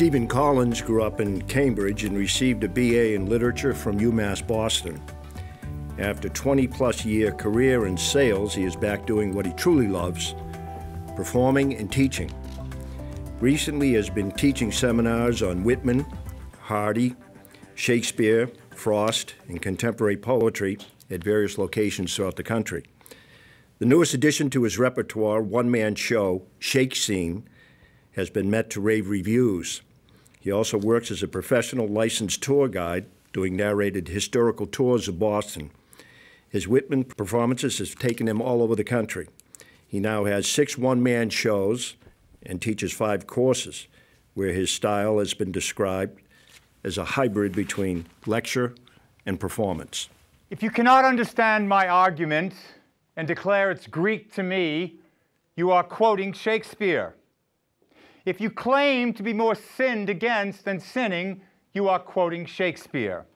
Stephen Collins grew up in Cambridge and received a BA in literature from UMass Boston. After a 20-plus year career in sales, he is back doing what he truly loves, performing and teaching. Recently, he has been teaching seminars on Whitman, Hardy, Shakespeare, Frost, and contemporary poetry at various locations throughout the country. The newest addition to his repertoire, one-man show, Shake Scene, has been met to rave reviews. He also works as a professional licensed tour guide, doing narrated historical tours of Boston. His Whitman performances have taken him all over the country. He now has 6 one-man shows and teaches 5 courses, where his style has been described as a hybrid between lecture and performance. If you cannot understand my argument and declare it's Greek to me, you are quoting Shakespeare. If you claim to be more sinned against than sinning, you are quoting Shakespeare.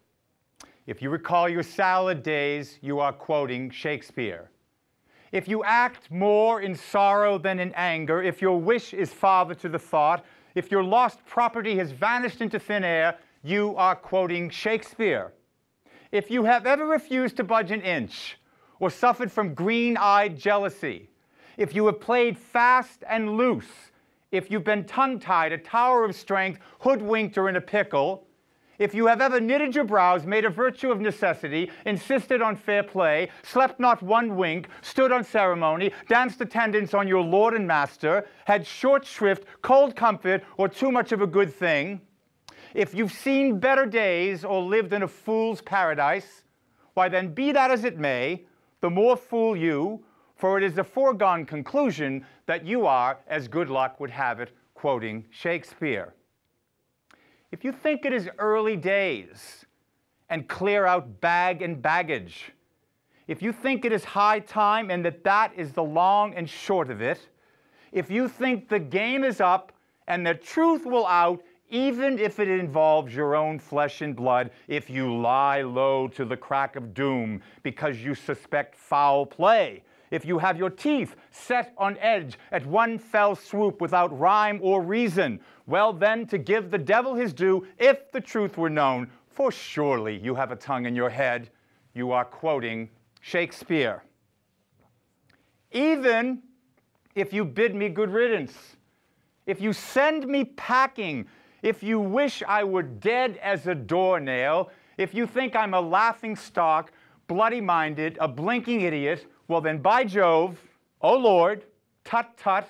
If you recall your salad days, you are quoting Shakespeare. If you act more in sorrow than in anger, if your wish is father to the thought, if your lost property has vanished into thin air, you are quoting Shakespeare. If you have ever refused to budge an inch or suffered from green-eyed jealousy, if you have played fast and loose, if you've been tongue-tied, a tower of strength, hoodwinked, or in a pickle, if you have ever knitted your brows, made a virtue of necessity, insisted on fair play, slept not one wink, stood on ceremony, danced attendance on your lord and master, had short shrift, cold comfort, or too much of a good thing, if you've seen better days or lived in a fool's paradise, why then, be that as it may, the more fool you, for it is a foregone conclusion that you are, as good luck would have it, quoting Shakespeare. If you think it is early days and clear out bag and baggage, if you think it is high time and that is the long and short of it, if you think the game is up and the truth will out, even if it involves your own flesh and blood, if you lie low to the crack of doom because you suspect foul play, if you have your teeth set on edge at one fell swoop without rhyme or reason, well then, to give the devil his due, if the truth were known, for surely you have a tongue in your head, you are quoting Shakespeare. Even if you bid me good riddance, if you send me packing, if you wish I were dead as a doornail, if you think I'm a laughing stock, bloody-minded, a blinking idiot, well then, by Jove, oh Lord, tut tut,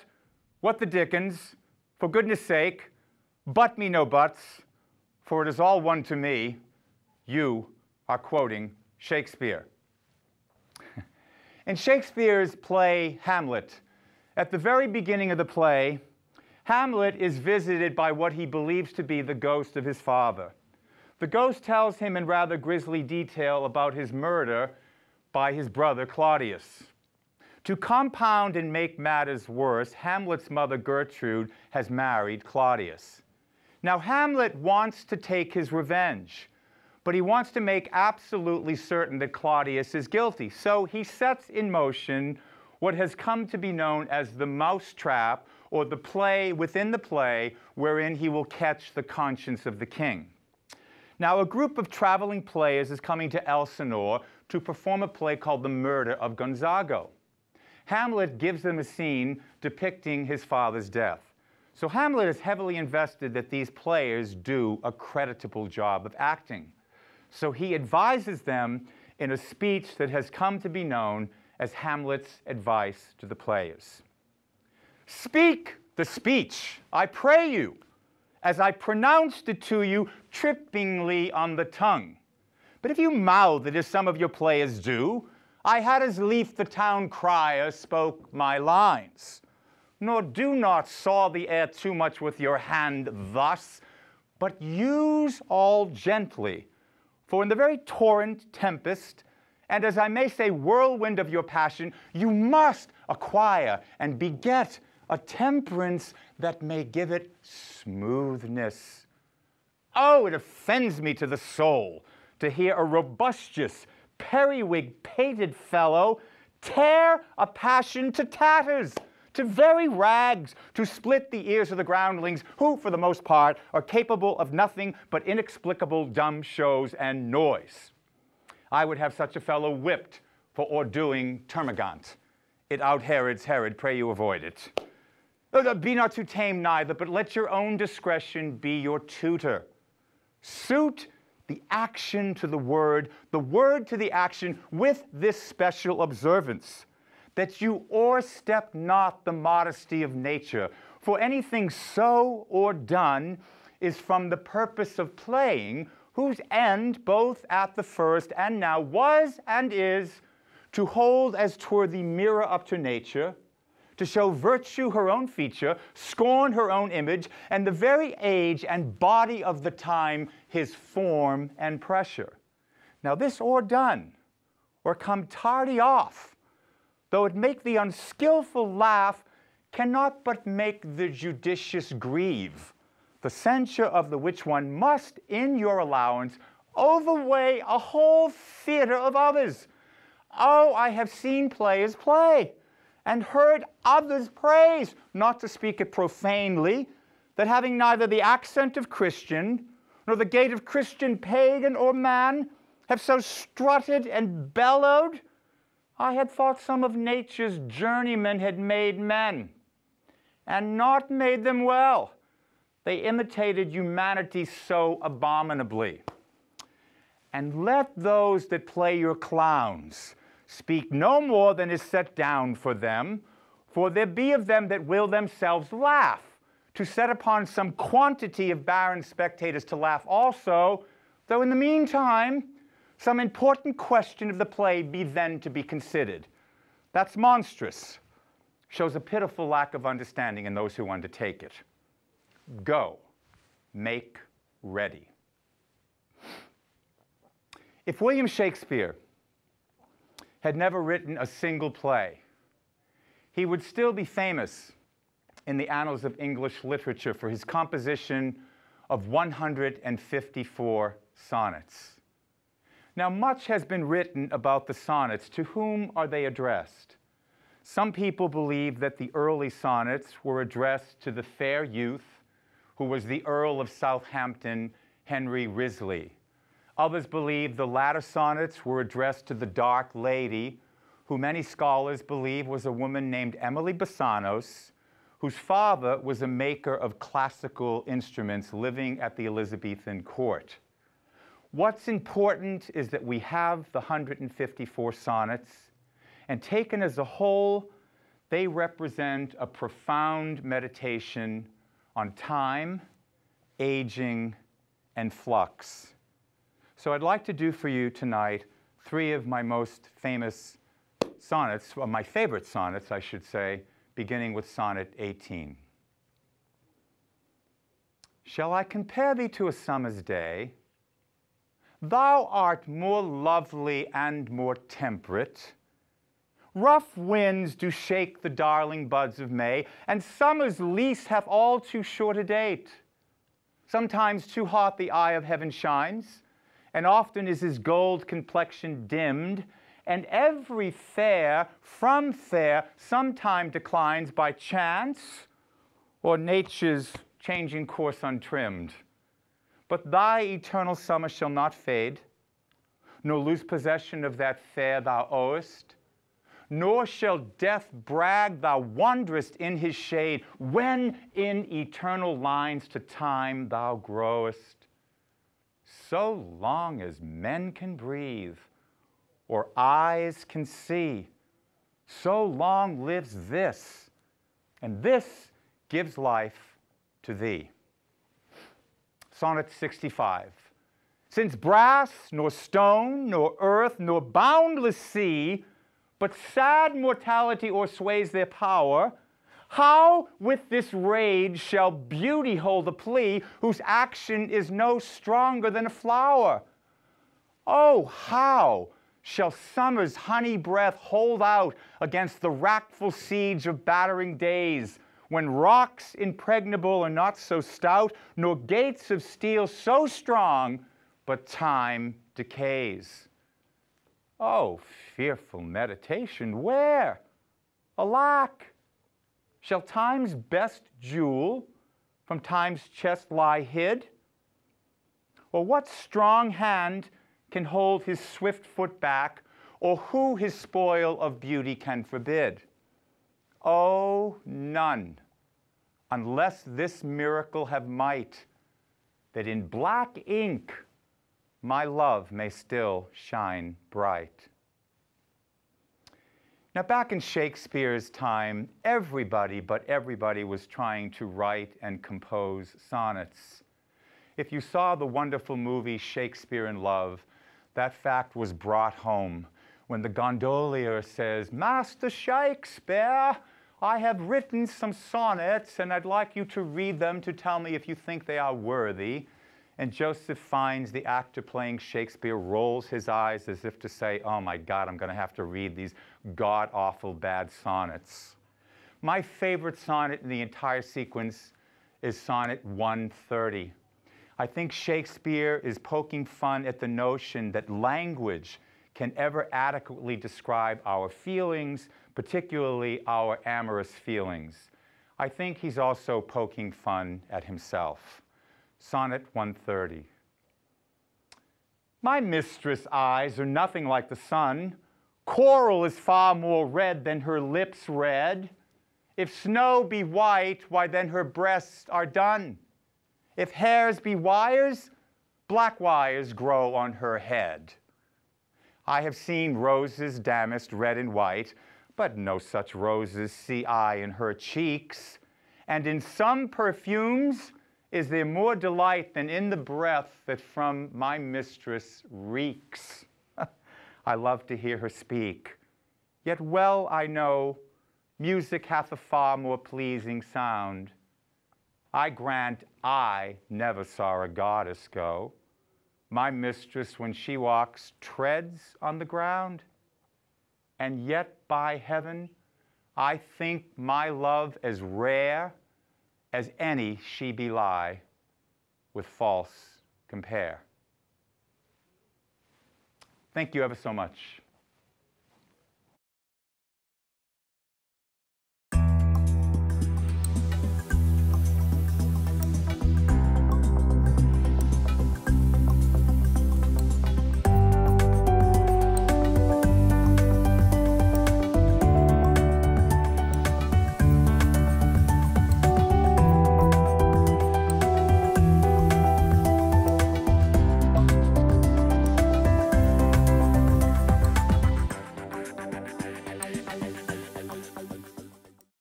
what the dickens, for goodness sake, but me no buts, for it is all one to me, you are quoting Shakespeare. In Shakespeare's play Hamlet, at the very beginning of the play, Hamlet is visited by what he believes to be the ghost of his father. The ghost tells him in rather grisly detail about his murder by his brother Claudius. To compound and make matters worse, Hamlet's mother Gertrude has married Claudius. Now Hamlet wants to take his revenge, but he wants to make absolutely certain that Claudius is guilty. So he sets in motion what has come to be known as the mousetrap, or the play within the play, wherein he will catch the conscience of the king. Now, a group of traveling players is coming to Elsinore to perform a play called The Murder of Gonzago. Hamlet gives them a scene depicting his father's death. So Hamlet is heavily invested that these players do a creditable job of acting. So he advises them in a speech that has come to be known as Hamlet's advice to the players. Speak the speech, I pray you, as I pronounced it to you trippingly on the tongue. But if you mouth it as some of your players do, I had as lief the town crier spoke my lines. Nor do not saw the air too much with your hand thus, but use all gently. For in the very torrent, tempest, and as I may say, whirlwind of your passion, you must acquire and beget a temperance that may give it smoothness. Oh, it offends me to the soul to hear a robustious, periwig-pated fellow tear a passion to tatters, to very rags to split the ears of the groundlings, who, for the most part, are capable of nothing but inexplicable dumb shows and noise. I would have such a fellow whipped for o'erdoing termagant. It out-Herods Herod, pray you avoid it. Be not too tame neither, but let your own discretion be your tutor. Suit the action to the word to the action, with this special observance, that you o'erstep not the modesty of nature, for anything so or done is from the purpose of playing, whose end both at the first and now was and is to hold as 'twere the mirror up to nature, to show virtue her own feature, scorn her own image, and the very age and body of the time his form and pressure. Now this o'erdone, or come tardy off, though it make the unskilful laugh, cannot but make the judicious grieve, the censure of the which one must, in your allowance, overweigh a whole theatre of others. Oh, I have seen players play, and heard others praise, not to speak it profanely, that having neither the accent of Christian, nor the gait of Christian pagan or man, have so strutted and bellowed, I had thought some of nature's journeymen had made men, and not made them well. They imitated humanity so abominably. And let those that play your clowns speak no more than is set down for them, for there be of them that will themselves laugh, to set upon some quantity of barren spectators to laugh also, though in the meantime some important question of the play be then to be considered. That's monstrous. Shows a pitiful lack of understanding in those who undertake it. Go, make ready. If William Shakespeare had never written a single play, he would still be famous in the annals of English literature for his composition of 154 sonnets. Now, much has been written about the sonnets. To whom are they addressed? Some people believe that the early sonnets were addressed to the fair youth who was the Earl of Southampton, Henry Wriothesley. Others believe the latter sonnets were addressed to the dark lady, who many scholars believe was a woman named Emily Bassanos, whose father was a maker of classical instruments living at the Elizabethan court. What's important is that we have the 154 sonnets, and taken as a whole, they represent a profound meditation on time, aging, and flux. So I'd like to do for you tonight 3 of my most famous sonnets, well, my favorite sonnets, I should say, beginning with Sonnet 18. Shall I compare thee to a summer's day? Thou art more lovely and more temperate. Rough winds do shake the darling buds of May, and summer's lease hath all too short a date. Sometimes too hot the eye of heaven shines, and often is his gold complexion dimmed, and every fair from fair sometime declines by chance or nature's changing course untrimmed. But thy eternal summer shall not fade, nor lose possession of that fair thou owest, nor shall death brag thou wanderest in his shade, when in eternal lines to time thou growest. So long as men can breathe, or eyes can see, so long lives this, and this gives life to thee. Sonnet 65. Since brass, nor stone, nor earth, nor boundless sea, but sad mortality o'ersways their power, how with this rage shall beauty hold a plea, whose action is no stronger than a flower? Oh, how shall summer's honey breath hold out against the wrackful siege of battering days, when rocks impregnable are not so stout, nor gates of steel so strong, but time decays. Oh, fearful meditation, where? Alack! Shall time's best jewel from time's chest lie hid? Or what strong hand can hold his swift foot back, or who his spoil of beauty can forbid? Oh, none, unless this miracle have might, that in black ink my love may still shine bright. Now, back in Shakespeare's time, everybody but everybody was trying to write and compose sonnets. If you saw the wonderful movie Shakespeare in Love, that fact was brought home when the gondolier says, "Master Shakespeare, I have written some sonnets, and I'd like you to read them to tell me if you think they are worthy." And Joseph finds the actor playing Shakespeare rolls his eyes as if to say, "Oh my God, I'm going to have to read these god-awful bad sonnets." My favorite sonnet in the entire sequence is Sonnet 130. I think Shakespeare is poking fun at the notion that language can ever adequately describe our feelings, particularly our amorous feelings. I think he's also poking fun at himself. Sonnet 130. My mistress' eyes are nothing like the sun. Coral is far more red than her lips red. If snow be white, why then her breasts are dun. If hairs be wires, black wires grow on her head. I have seen roses damasked red and white, but no such roses see I in her cheeks. And in some perfumes is there more delight than in the breath that from my mistress reeks. I love to hear her speak. Yet well I know music hath a far more pleasing sound. I grant I never saw a goddess go. My mistress, when she walks, treads on the ground. And yet, by heaven, I think my love as rare as any she belie, with false compare. Thank you ever so much.